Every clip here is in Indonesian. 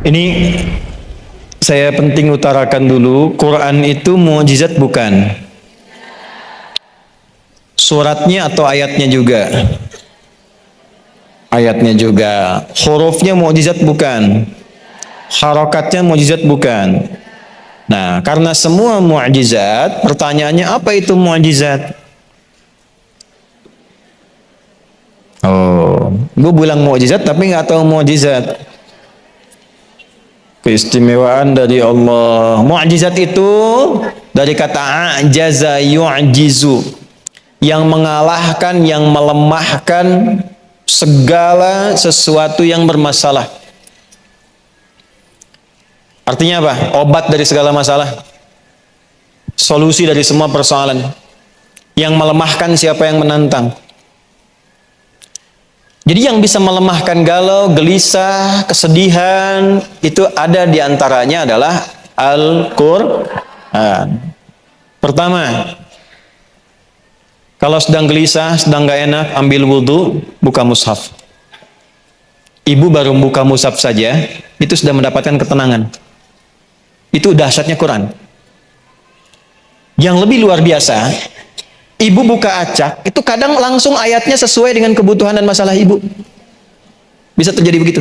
Ini saya penting utarakan dulu, Quran itu mukjizat bukan? Suratnya atau ayatnya juga? Ayatnya juga. Hurufnya mukjizat bukan? Harokatnya mukjizat bukan? Nah, karena semua mukjizat, pertanyaannya apa itu mukjizat? Oh, gue bilang mukjizat tapi nggak tahu mukjizat. Keistimewaan dari Allah. Mukjizat itu dari kata ajaza yu'jizu, yang mengalahkan, yang melemahkan segala sesuatu yang bermasalah. Artinya apa? Obat dari segala masalah, solusi dari semua persoalan. Yang melemahkan siapa yang menantang. Jadi yang bisa melemahkan galau, gelisah, kesedihan, itu ada di antaranya adalah Al-Quran. Pertama, kalau sedang gelisah, sedang gak enak, ambil wudhu, buka mushaf. Ibu baru buka mushaf saja, itu sudah mendapatkan ketenangan. Itu dahsyatnya Quran. Yang lebih luar biasa, ibu buka acak, itu kadang langsung ayatnya sesuai dengan kebutuhan dan masalah ibu. Bisa terjadi begitu.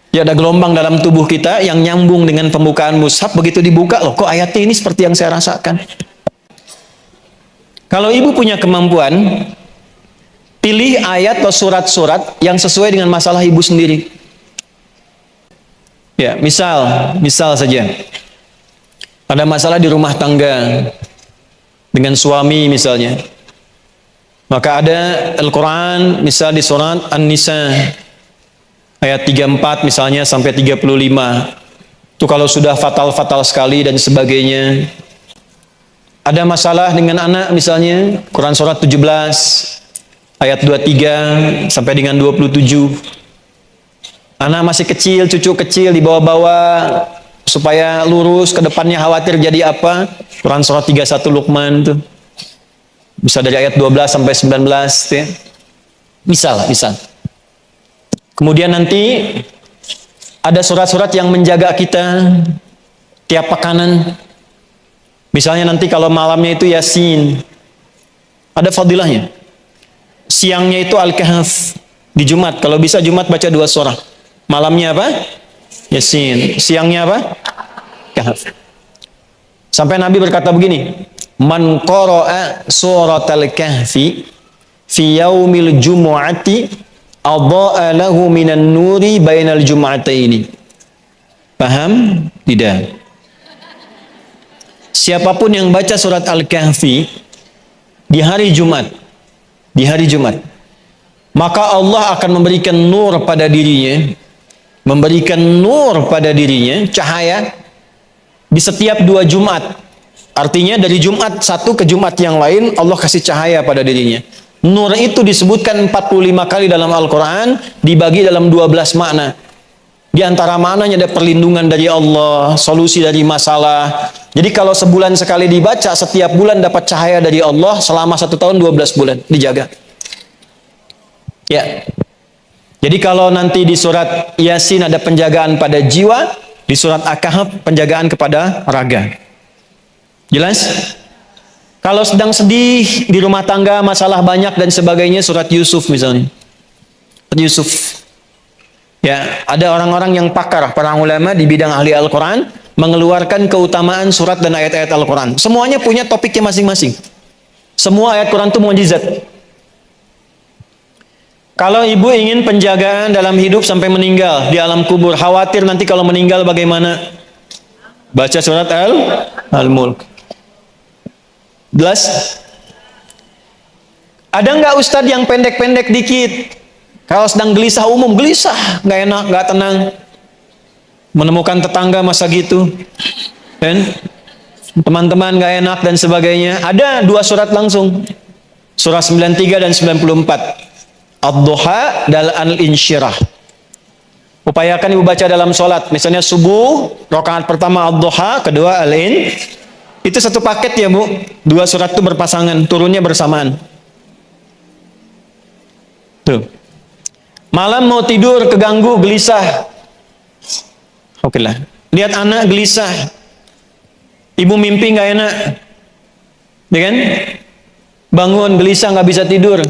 Ya, ada gelombang dalam tubuh kita yang nyambung dengan pembukaan mushaf, begitu dibuka, loh kok ayatnya ini seperti yang saya rasakan. Kalau ibu punya kemampuan, pilih ayat atau surat-surat yang sesuai dengan masalah ibu sendiri. Ya, misal saja. Ada masalah di rumah tangga, dengan suami misalnya, maka ada Al-Quran misal di surat An-Nisa ayat 34 misalnya sampai 35. Itu kalau sudah fatal-fatal sekali dan sebagainya. Ada masalah dengan anak misalnya, Quran surat 17 ayat 23 sampai dengan 27. Anak masih kecil, cucu kecil dibawa-bawa supaya lurus ke depannya, khawatir jadi apa. Quran surat 31 Luqman tuh. Bisa dari ayat 12 sampai 19 ya. Misal. Kemudian nanti ada surat-surat yang menjaga kita tiap pekanan. Misalnya nanti kalau malamnya itu Yasin. Ada fadilahnya. Siangnya itu Al-Kahf. Di Jumat, kalau bisa Jumat baca 2 surah. Malamnya apa? Yasin. Siangnya apa? Kahf. Sampai Nabi berkata begini, man qara'a suratal kahfi fi yaumil jumu'ati adha'a lahu minan nuri bainal jum'ataini. Paham? Tidak. Siapapun yang baca surat Al-Kahfi di hari Jumat, maka Allah akan memberikan nur pada dirinya, cahaya di setiap 2 Jumat. Artinya dari Jumat satu ke Jumat yang lain, Allah kasih cahaya pada dirinya. Nur itu disebutkan 45 kali dalam Al-Quran, dibagi dalam 12 makna. Di antara maknanya ada perlindungan dari Allah, solusi dari masalah. Jadi kalau sebulan sekali dibaca, setiap bulan dapat cahaya dari Allah, selama 1 tahun 12 bulan, dijaga. Ya. Jadi kalau nanti di surat Yasin ada penjagaan pada jiwa, di surat Al-Kahf penjagaan kepada raga. Jelas? Kalau sedang sedih di rumah tangga, masalah banyak dan sebagainya, surat Yusuf misalnya. Yusuf. Ya, ada orang-orang yang pakar, para ulama di bidang ahli Al-Quran, mengeluarkan keutamaan surat dan ayat-ayat Al-Quran. Semuanya punya topiknya masing-masing. Semua ayat Quran itu mukjizat. Kalau ibu ingin penjagaan dalam hidup sampai meninggal di alam kubur, khawatir nanti kalau meninggal bagaimana? Baca surat Al-Mulk. Jelas? Ada nggak ustadz yang pendek-pendek dikit? Kalau sedang gelisah umum, gelisah, nggak enak, nggak tenang. Menemukan tetangga masa gitu, kan? Teman-teman nggak enak dan sebagainya. Ada 2 surat langsung, surah 93 dan 94. Ad-Duha dan Al-Insyirah. Upayakan ibu baca dalam sholat. Misalnya subuh, rakaat pertama Ad-Duha, kedua Al-In. Itu satu paket ya bu. 2 surat itu berpasangan, turunnya bersamaan. Tuh. Malam mau tidur, keganggu, gelisah. Oke lah. Lihat anak gelisah, ibu mimpi nggak enak, ya kan? Bangun gelisah nggak bisa tidur,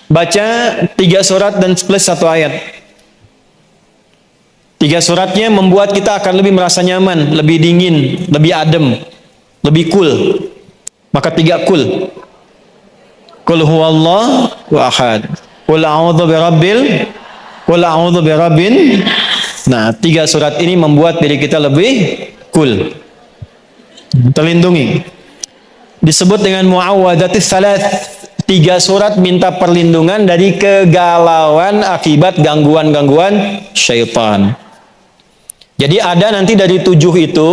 baca 3 surat dan plus 1 ayat. 3 suratnya membuat kita akan lebih merasa nyaman, lebih dingin, lebih adem, lebih cool. Maka 3 cool. Qul huwallahu ahad. Qul a'udzu birabbil. Qul a'udzu birabbin. Nah, 3 surat ini membuat diri kita lebih cool, terlindungi. Disebut dengan muawwadzatis salat. 3 surat minta perlindungan dari kegalauan akibat gangguan-gangguan syaitan. Jadi ada nanti dari 7 itu,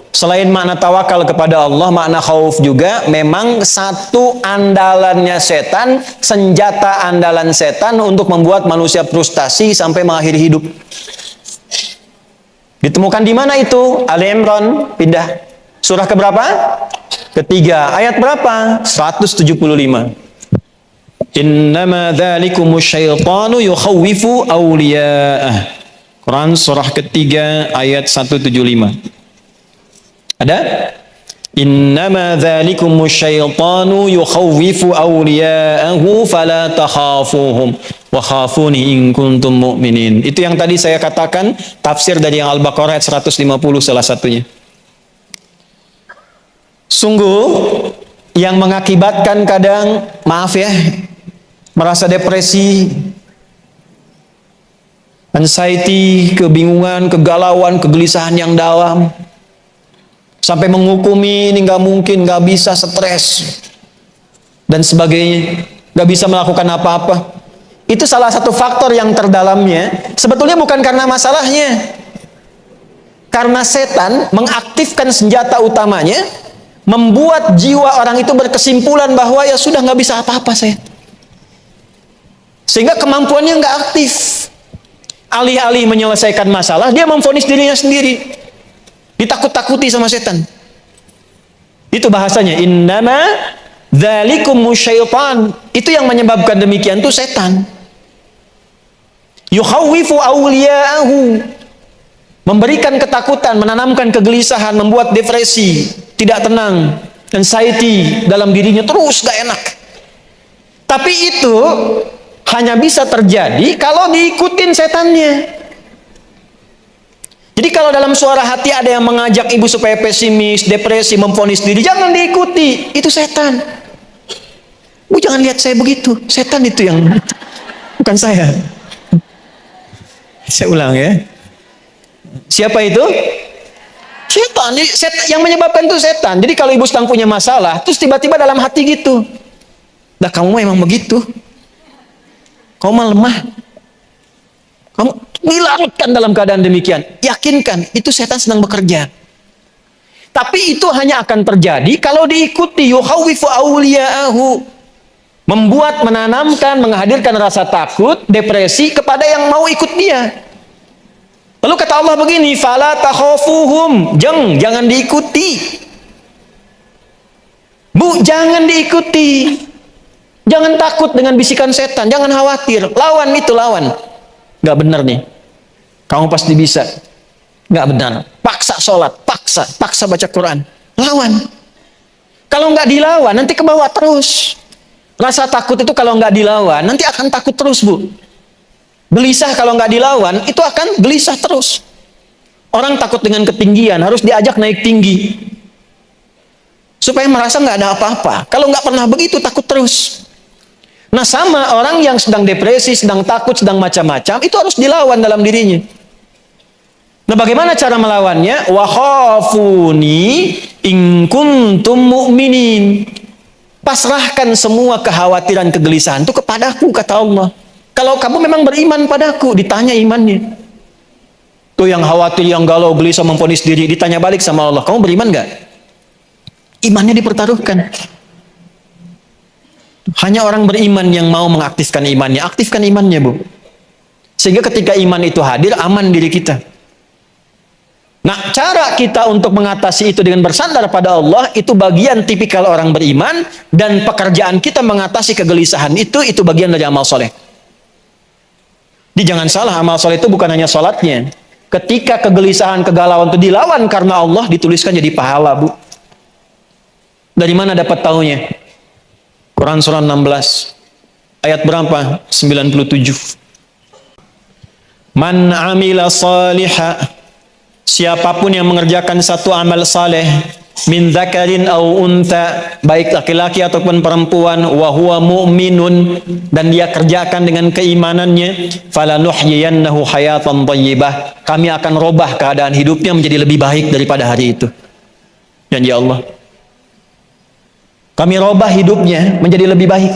selain makna tawakal kepada Allah, makna khauf juga, memang satu andalannya setan, senjata andalan setan untuk membuat manusia frustasi sampai mengakhiri hidup. Ditemukan di mana itu? Ali Imran, pindah. Surah keberapa? Ketiga. Ayat berapa? 175. Innama dzalikumus syaitanu yukhawwifu awliya'ah. Quran surah ketiga ayat 175. Ada? Innama dzalikumus syaitanu yukhawwifu awliya'ahu fala takhafuhum wa khafuni in kuntum mu'minin. Itu yang tadi saya katakan, tafsir dari yang Al-Baqarah ayat 150 salah satunya. Sungguh yang mengakibatkan kadang, maaf ya, merasa depresi, anxiety, kebingungan, kegalauan, kegelisahan yang dalam, sampai menghukumi ini nggak mungkin, nggak bisa, stres dan sebagainya, nggak bisa melakukan apa-apa. Itu salah satu faktor yang terdalamnya sebetulnya bukan karena masalahnya, karena setan mengaktifkan senjata utamanya, membuat jiwa orang itu berkesimpulan bahwa ya sudah nggak bisa apa-apa saya, sehingga kemampuannya nggak aktif. Alih-alih menyelesaikan masalah, dia memvonis dirinya sendiri, ditakut-takuti sama setan. Itu bahasanya innama dzalikumus syaitan. Itu yang menyebabkan demikian tuh setan. Yukhawwifu awliya'ahu, memberikan ketakutan, menanamkan kegelisahan, membuat depresi, tidak tenang, anxiety dalam dirinya, terus gak enak. Tapi itu hanya bisa terjadi kalau diikutin setannya. Jadi kalau dalam suara hati ada yang mengajak ibu supaya pesimis, depresi, memvonis diri, jangan diikuti, itu setan. Bu, jangan lihat saya begitu, setan itu yang, bukan saya. Saya ulang ya. Siapa itu? Setan. Yang menyebabkan itu setan. Jadi kalau ibu sedang punya masalah, terus tiba-tiba dalam hati gitu, dah kamu memang begitu, kamu mah lemah, kamu dilarutkan dalam keadaan demikian. Yakinkan, itu setan sedang bekerja. Tapi itu hanya akan terjadi kalau diikuti. Yukhawwifu awliya'ahu, membuat, menanamkan, menghadirkan rasa takut, depresi kepada yang mau ikut dia. Lalu kata Allah begini, fala takhafuhum, jangan diikuti. Bu, jangan diikuti. Jangan takut dengan bisikan setan, jangan khawatir. Lawan itu, lawan. Nggak benar nih, kamu pasti bisa. Nggak benar. Paksa sholat, paksa baca Quran. Lawan. Kalau nggak dilawan, nanti ke bawah terus. Rasa takut itu kalau nggak dilawan, nanti akan takut terus, Bu. Gelisah kalau nggak dilawan, itu akan gelisah terus. Orang takut dengan ketinggian, harus diajak naik tinggi, supaya merasa nggak ada apa-apa. Kalau nggak pernah begitu, takut terus. Nah, sama orang yang sedang depresi, sedang takut, sedang macam-macam, itu harus dilawan dalam dirinya. Nah, bagaimana cara melawannya? Wa khafuni in kuntum mu'minin. Pasrahkan semua kekhawatiran, kegelisahan itu kepadaku, kata Allah. Kalau kamu memang beriman padaku, ditanya imannya. Tuh yang khawatir, yang galau, gelisah, memvonis diri, ditanya balik sama Allah, kamu beriman nggak? Imannya dipertaruhkan. Hanya orang beriman yang mau mengaktifkan imannya. Aktifkan imannya, Bu. Sehingga ketika iman itu hadir, aman diri kita. Nah, cara kita untuk mengatasi itu dengan bersandar pada Allah, itu bagian tipikal orang beriman, dan pekerjaan kita mengatasi kegelisahan itu bagian dari amal soleh. Jadi jangan salah, amal soleh itu bukan hanya sholatnya, Ketika kegelisahan, kegalauan itu dilawan karena Allah, dituliskan jadi pahala, Bu. Dari mana dapat taunya? Quran surah 16. Ayat berapa? 97. Man amila salihah, siapapun yang mengerjakan satu amal saleh, min dzakarin au unta, baik laki-laki ataupun perempuan, wa huwa mu'minun, dan dia kerjakan dengan keimanannya, falanuhyiyannahu hayatan thayyibah, kami akan robah keadaan hidupnya menjadi lebih baik daripada hari itu. Janji Allah. Kami robah hidupnya menjadi lebih baik.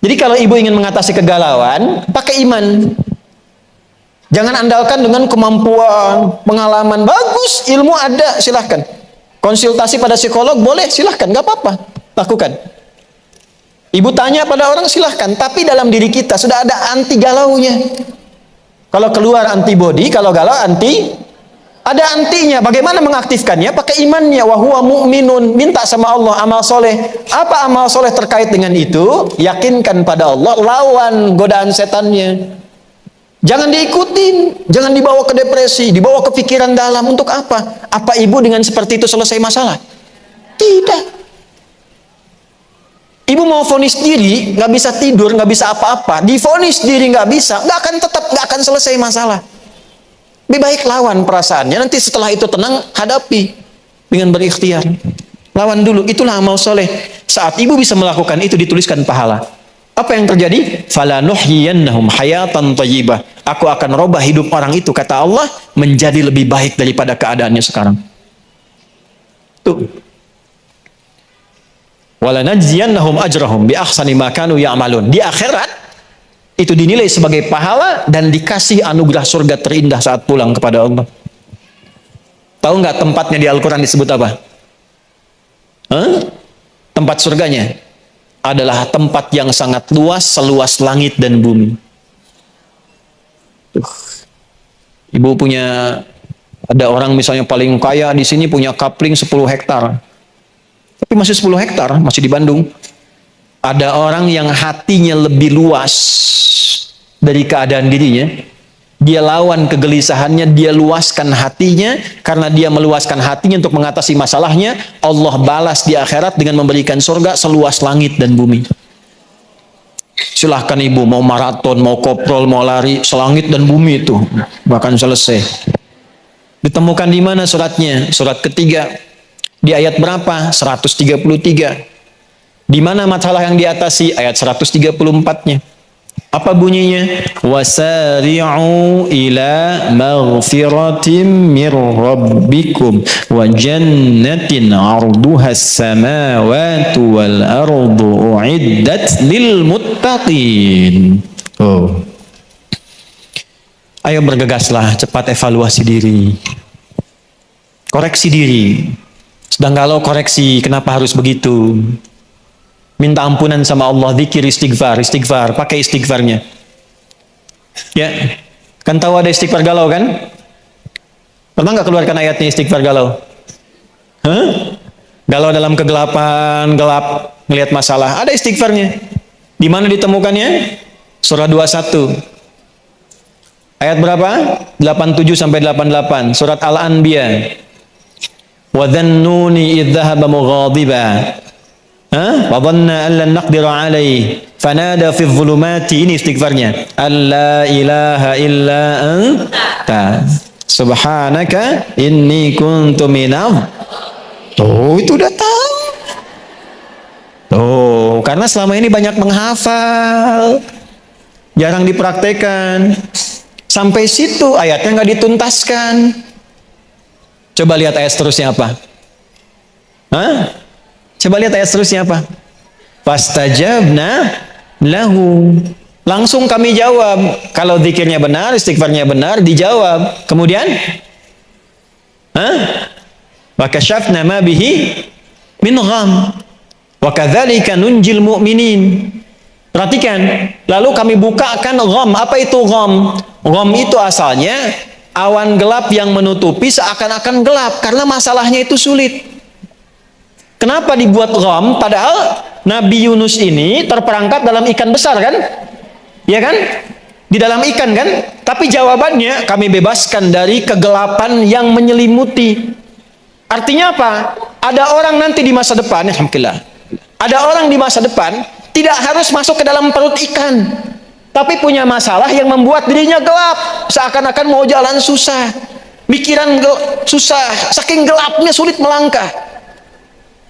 Jadi kalau ibu ingin mengatasi kegalauan, pakai iman. Jangan andalkan dengan kemampuan, pengalaman. Bagus, ilmu ada, silahkan. Konsultasi pada psikolog boleh, silahkan, gak apa-apa, lakukan. Ibu tanya pada orang, silahkan. Tapi dalam diri kita sudah ada anti galaunya. Kalau keluar antibody, kalau galau anti, ada antinya. Bagaimana mengaktifkannya? Pakai imannya. Wa huwa mu'minun. Minta sama Allah amal soleh. Apa amal soleh terkait dengan itu? Yakinkan pada Allah, lawan godaan setannya. Jangan diikutin, jangan dibawa ke depresi, dibawa ke pikiran dalam. Untuk apa? Apa ibu dengan seperti itu selesai masalah? Tidak. Ibu mau vonis diri, nggak bisa tidur, nggak bisa apa-apa. Divonis diri nggak bisa, nggak akan selesai masalah. Lebih baik lawan perasaannya. Nanti setelah itu tenang, hadapi dengan berikhtiar. Lawan dulu. Itulah amal soleh. Saat ibu bisa melakukan itu, dituliskan pahala. Apa yang terjadi? Falanuhyiyannahum hayatan thayyibah. Aku akan robah hidup orang itu, kata Allah, menjadi lebih baik daripada keadaannya sekarang. Tuh. Walanajziyannahum ajrahum bi ahsani ma kanu ya'malun. Di akhirat itu dinilai sebagai pahala dan dikasih anugerah surga terindah saat pulang kepada Allah. Tahu nggak tempatnya di Al-Quran disebut apa? Tempat surganya adalah tempat yang sangat luas, seluas langit dan bumi. Ibu punya, ada orang misalnya paling kaya di sini punya kapling 10 hektar. Tapi masih 10 hektar, masih di Bandung. Ada orang yang hatinya lebih luas dari keadaan dirinya. Dia lawan kegelisahannya, dia luaskan hatinya. Karena dia meluaskan hatinya untuk mengatasi masalahnya, Allah balas di akhirat dengan memberikan surga seluas langit dan bumi. Silahkan ibu, mau maraton, mau koprol, mau lari, selangit dan bumi itu bahkan selesai. Ditemukan di mana suratnya? Surat ketiga. Di ayat berapa? 133. Di mana masalah yang diatasi? Ayat 134-nya. Apa bunyinya? Wasari'u ila maghfiratin mir rabbikum wa jannatin 'arduhas samawati wal ardu u'iddat lil muttaqin. Oh. Ayo bergegaslah, cepat evaluasi diri. Koreksi diri. Sedang galau, koreksi, kenapa harus begitu? Minta ampunan sama Allah, zikir, istighfar, pakai istighfarnya. Ya, kan tahu ada istighfar galau kan? Pernah nggak keluarkan ayatnya istighfar galau? Galau dalam kegelapan, gelap, ngelihat masalah, ada istighfarnya. Di mana ditemukannya? Surah 21. Ayat berapa? 87 sampai 88. Surat Al-Anbiya. Wa dhannuni idh dhahaba mughadiba. Wa dhanna an lan naqdira alaihi fanada fi dhulumati. Ini istighfarnya. Alla ilaha illa anta subhanaka inni kuntu minadh. Tuh, itu udah tahu. Tuh, karena selama ini banyak menghafal, jarang dipraktekan. Sampai situ ayatnya nggak dituntaskan. Coba lihat ayat seterusnya apa? Coba lihat ayat seterusnya apa? Fastajabna lahu. Langsung kami jawab. Kalau zikirnya benar, istighfarnya benar, dijawab. Kemudian, wa kashafna ma bihi min gham. Wa kadzalika nunjil mu'minin. Perhatikan, lalu kami bukakan gham. Apa itu gham? Gham itu asalnya awan gelap yang menutupi seakan-akan gelap karena masalahnya itu sulit. Kenapa dibuat gham? Padahal Nabi Yunus ini terperangkap dalam ikan besar kan? Ya kan? di dalam ikan kan? Tapi jawabannya kami bebaskan dari kegelapan yang menyelimuti. Artinya apa? Ada orang nanti di masa depan, alhamdulillah. Ada orang di masa depan tidak harus masuk ke dalam perut ikan, tapi punya masalah yang membuat dirinya gelap, seakan-akan mau jalan susah, pikiran susah, saking gelapnya sulit melangkah.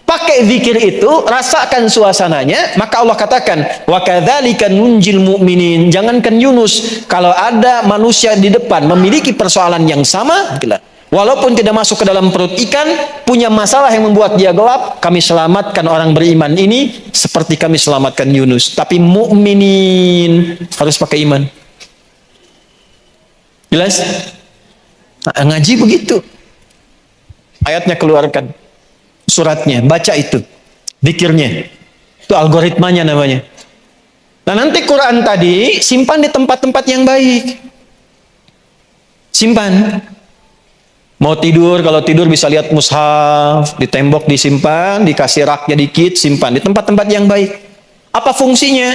Pakai zikir itu, rasakan suasananya, maka Allah katakan, wa kadzalika nunjil mu'minin. Jangankan Yunus, kalau ada manusia di depan memiliki persoalan yang sama, walaupun tidak masuk ke dalam perut ikan, punya masalah yang membuat dia gelap, kami selamatkan orang beriman ini seperti kami selamatkan Yunus. Tapi mukminin harus pakai iman. Jelas? Nah, ngaji begitu. Ayatnya keluarkan. Suratnya, baca itu. Zikirnya. Itu algoritmanya namanya. Nah, nanti Quran tadi simpan di tempat-tempat yang baik. Simpan. Mau tidur, kalau tidur bisa lihat mushaf, di tembok disimpan, dikasih raknya dikit, simpan di tempat-tempat yang baik. Apa fungsinya?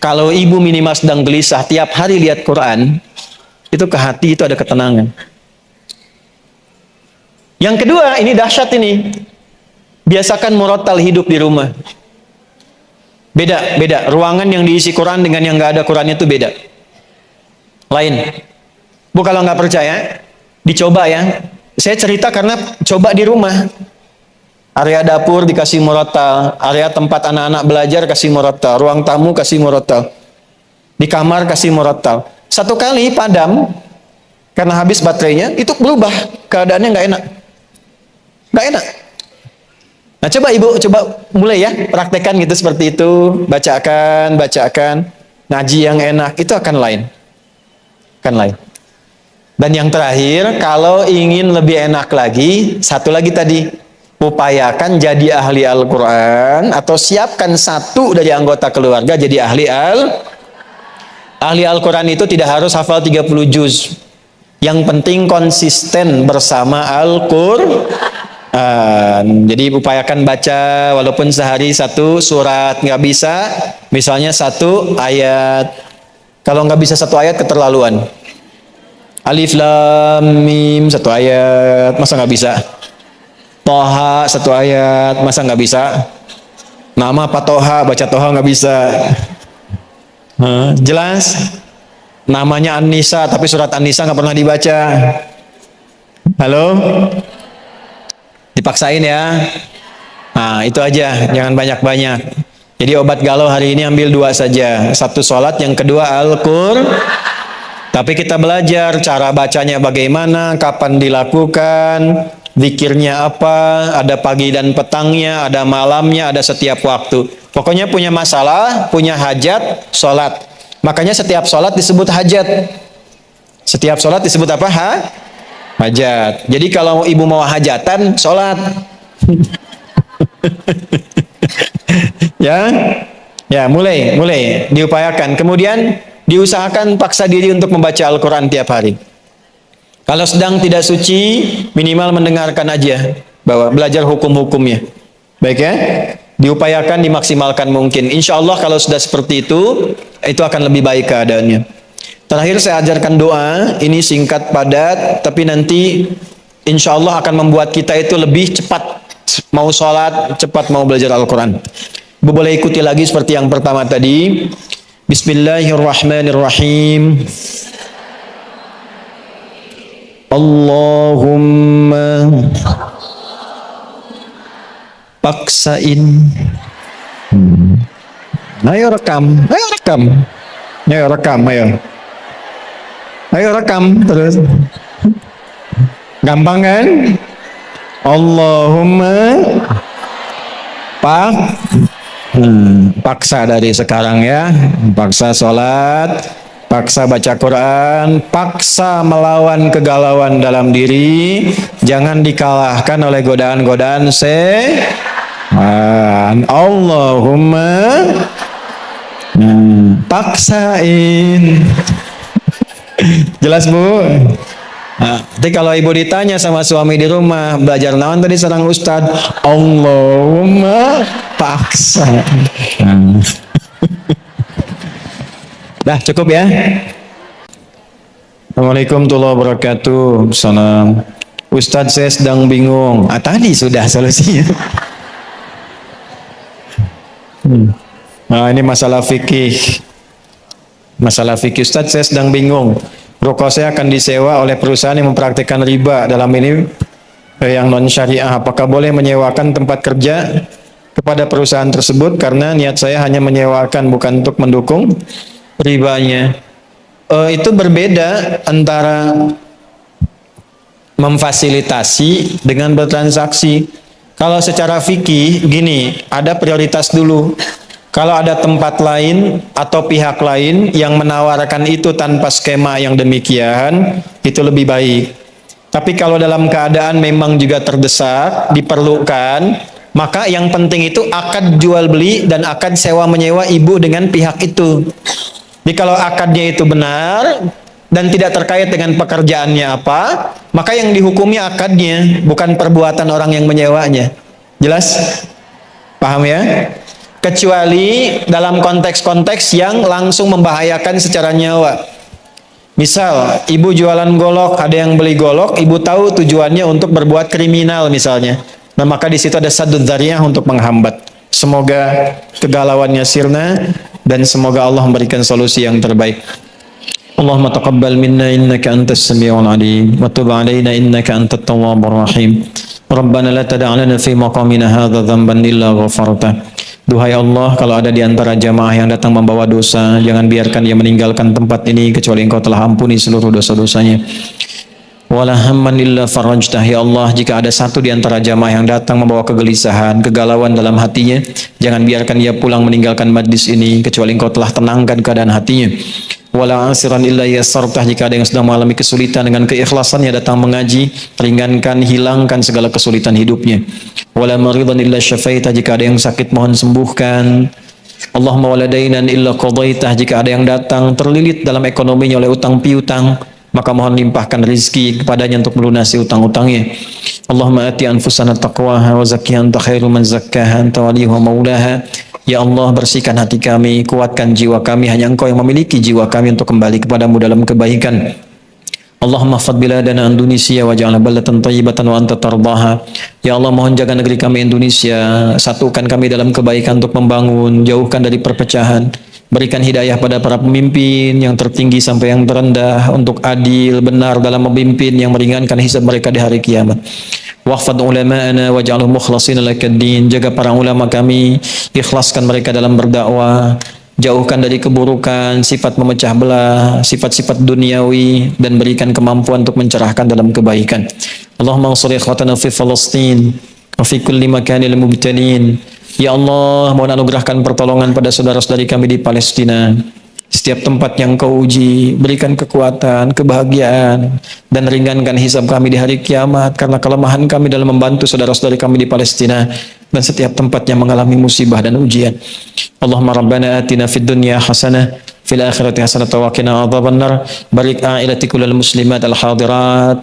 Kalau ibu minimal sedang gelisah, tiap hari lihat Quran, itu ke hati itu ada ketenangan. Yang kedua, ini dahsyat ini. Biasakan murattal hidup di rumah. Beda. Ruangan yang diisi Quran dengan yang nggak ada Qurannya itu beda. Lain. Bu, kalau nggak percaya, dicoba ya. Saya cerita karena coba di rumah. Area dapur dikasih murattal, area tempat anak-anak belajar kasih murattal, ruang tamu kasih murattal, di kamar kasih murattal. Satu kali padam karena habis baterainya, itu berubah keadaannya nggak enak. Nggak enak. Nah, coba ibu, coba mulai ya, praktekkan gitu seperti itu, bacakan, ngaji yang enak, itu akan lain. Dan yang terakhir, kalau ingin lebih enak lagi, satu lagi tadi, upayakan jadi ahli Al-Quran, atau siapkan satu dari anggota keluarga jadi ahli Al-Quran itu tidak harus hafal 30 juz. Yang penting konsisten bersama Al-Quran. Jadi upayakan baca walaupun sehari satu surat, nggak bisa misalnya satu ayat. Kalau nggak bisa satu ayat keterlaluan. Alif lam mim satu ayat, masa nggak bisa? Toha satu ayat, masa nggak bisa? Nama apa Toha, baca Toha nggak bisa. Jelas? Namanya An-Nisa tapi surat An-Nisa nggak pernah dibaca. Halo? Dipaksain ya. Nah, itu aja, jangan banyak-banyak. Jadi obat galau hari ini ambil 2 saja. Satu sholat, yang kedua Al-Qur'an. Tapi kita belajar cara bacanya bagaimana, kapan dilakukan, zikirnya apa, ada pagi dan petangnya, ada malamnya, ada setiap waktu. Pokoknya punya masalah, punya hajat, sholat. Makanya setiap sholat disebut hajat. Setiap sholat disebut apa? Hajat. Jadi kalau ibu mau hajatan, sholat. Ya, mulai diupayakan. Kemudian diusahakan paksa diri untuk membaca Al-Quran tiap hari. Kalau sedang tidak suci, minimal mendengarkan aja, bahwa belajar hukum-hukumnya. Baik ya? Diupayakan, dimaksimalkan mungkin. Insya Allah kalau sudah seperti itu akan lebih baik keadaannya. Terakhir saya ajarkan doa, ini singkat padat, tapi nanti insya Allah akan membuat kita itu lebih cepat mau sholat, cepat mau belajar Al-Quran. Ibu boleh ikuti lagi seperti yang pertama tadi. Bismillahirrahmanirrahim. Allahumma paksain. Ayo rekam. Ayo rekam terus. Gampang kan? Allahumma paksa dari sekarang ya. Paksa sholat, paksa baca Quran, paksa melawan kegalauan dalam diri. Jangan dikalahkan oleh godaan-godaan Allahumma paksain. Jelas bu? Nah, nanti kalau ibu ditanya sama suami di rumah, belajar naon tadi sareng Ustad, Allahumma paksa. Dah cukup ya. Assalamualaikum warahmatullahi wabarakatuh. Salam. Ustadz saya sedang bingung. Tadi sudah solusinya. Nah ini masalah fikih. Masalah fikih Ustadz saya sedang bingung. Ruko saya akan disewa oleh perusahaan yang mempraktikkan riba. Dalam ini yang non syariah. Apakah boleh menyewakan tempat kerja kepada perusahaan tersebut? Karena niat saya hanya menyewakan bukan untuk mendukung ribanya. Itu berbeda antara memfasilitasi dengan bertransaksi. Kalau secara fikih gini, ada prioritas dulu. Kalau ada tempat lain atau pihak lain yang menawarkan itu tanpa skema yang demikian, itu lebih baik. Tapi kalau dalam keadaan memang juga terdesak, diperlukan, maka yang penting itu akad jual beli dan akad sewa menyewa ibu dengan pihak itu. Jadi kalau akadnya itu benar dan tidak terkait dengan pekerjaannya apa, maka yang dihukumi akadnya, bukan perbuatan orang yang menyewanya. Jelas? Paham ya? Kecuali dalam konteks-konteks yang langsung membahayakan secara nyawa. Misal, ibu jualan golok, ada yang beli golok, ibu tahu tujuannya untuk berbuat kriminal misalnya. Nah, maka di situ ada saddud dzariyah untuk menghambat. Semoga kegalauannya sirna dan semoga Allah memberikan solusi yang terbaik. Allahumma taqabbal minna innaka antas samiul alim wa tub alaina innaka antat tawwabur rahim. Rabbana la tada' lana fi maqamina hadza dhanban illa ghafarta. Duhai Allah, kalau ada di antara jamaah yang datang membawa dosa, jangan biarkan dia meninggalkan tempat ini kecuali Engkau telah ampuni seluruh dosa-dosanya. Wala hamman illa farajtah. Ya Allah, jika ada satu di antara jamaah yang datang membawa kegelisahan, kegalauan dalam hatinya, jangan biarkan dia pulang meninggalkan majlis ini kecuali Engkau telah tenangkan keadaan hatinya. Wala asiran illa yassartah. Jika ada yang sedang mengalami kesulitan, dengan keikhlasannya datang mengaji, ringankan, hilangkan segala kesulitan hidupnya. Wala maridan illa syafaitah. Jika ada yang sakit, mohon sembuhkan. Allahumma wala dainan illa qadaitah. Jika ada yang datang terlilit dalam ekonominya oleh utang piutang, maka mohon limpahkan rizki kepadanya untuk melunasi utang-utangnya. Allahumma ati anfusana taqwaha wa zakkiha anta khairu man zakkaha anta waliyuha maulaha. Ya Allah, bersihkan hati kami, kuatkan jiwa kami, hanya Engkau yang memiliki jiwa kami untuk kembali kepadamu dalam kebaikan. Allahumma fad biladana Indonesia waj'alna balatan thayyibatan wa anta tardaha. Ya Allah, mohon jaga negeri kami Indonesia, satukan kami dalam kebaikan untuk membangun, jauhkan dari perpecahan. Berikan hidayah pada para pemimpin yang tertinggi sampai yang terendah untuk adil, benar dalam memimpin, yang meringankan hisab mereka di hari kiamat. Wahfad ulama'ana waj'alhum mukhlasin lakad-din. Jaga para ulama kami, ikhlaskan mereka dalam berdakwah, jauhkan dari keburukan, sifat memecah belah, sifat-sifat duniawi, dan berikan kemampuan untuk mencerahkan dalam kebaikan. Allahumma ansur ikhwatana fi Palestin wa fi kulli makanil mubtalin. Ya Allah, mohon anugerahkan pertolongan pada saudara-saudari kami di Palestina. Setiap tempat yang Kau uji, berikan kekuatan, kebahagiaan, dan ringankan hisab kami di hari kiamat karena kelemahan kami dalam membantu saudara-saudari kami di Palestina dan setiap tempat yang mengalami musibah dan ujian. Allahumma rabbana atina fid dunya hasanah fil akhirati hasanah wa qina adzabannar. Barik ailati kullal muslimat al hadirat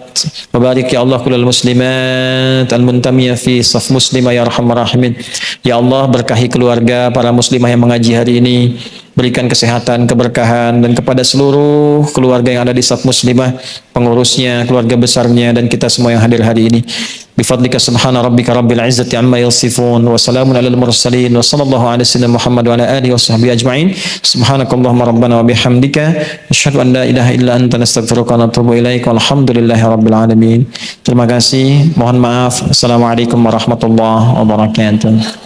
wa barik ya Allah kullal muslimat al muntamiyah fi saf muslimah ya arhamar rahimin. Ya Allah, berkahi keluarga para muslimah yang mengaji hari ini, berikan kesehatan, keberkahan, dan kepada seluruh keluarga yang ada di saf muslimah, pengurusnya, keluarga besarnya, dan kita semua yang hadir hari ini. Bifadlika subhana rabbika rabbil izzati amma yasifun wa salamun alal mursalin wa sallallahu ala sayyidina Muhammad wa ala alihi wa sahbihi ajma'in. Subhanakallahumma rabbana wa bihamdika asyhadu an la ilaha illa anta nastaghfiruka wa natubu ilaika walhamdulillahi rabbil alamin. Terima kasih, mohon maaf. Assalamualaikum warahmatullahi wabarakatuh.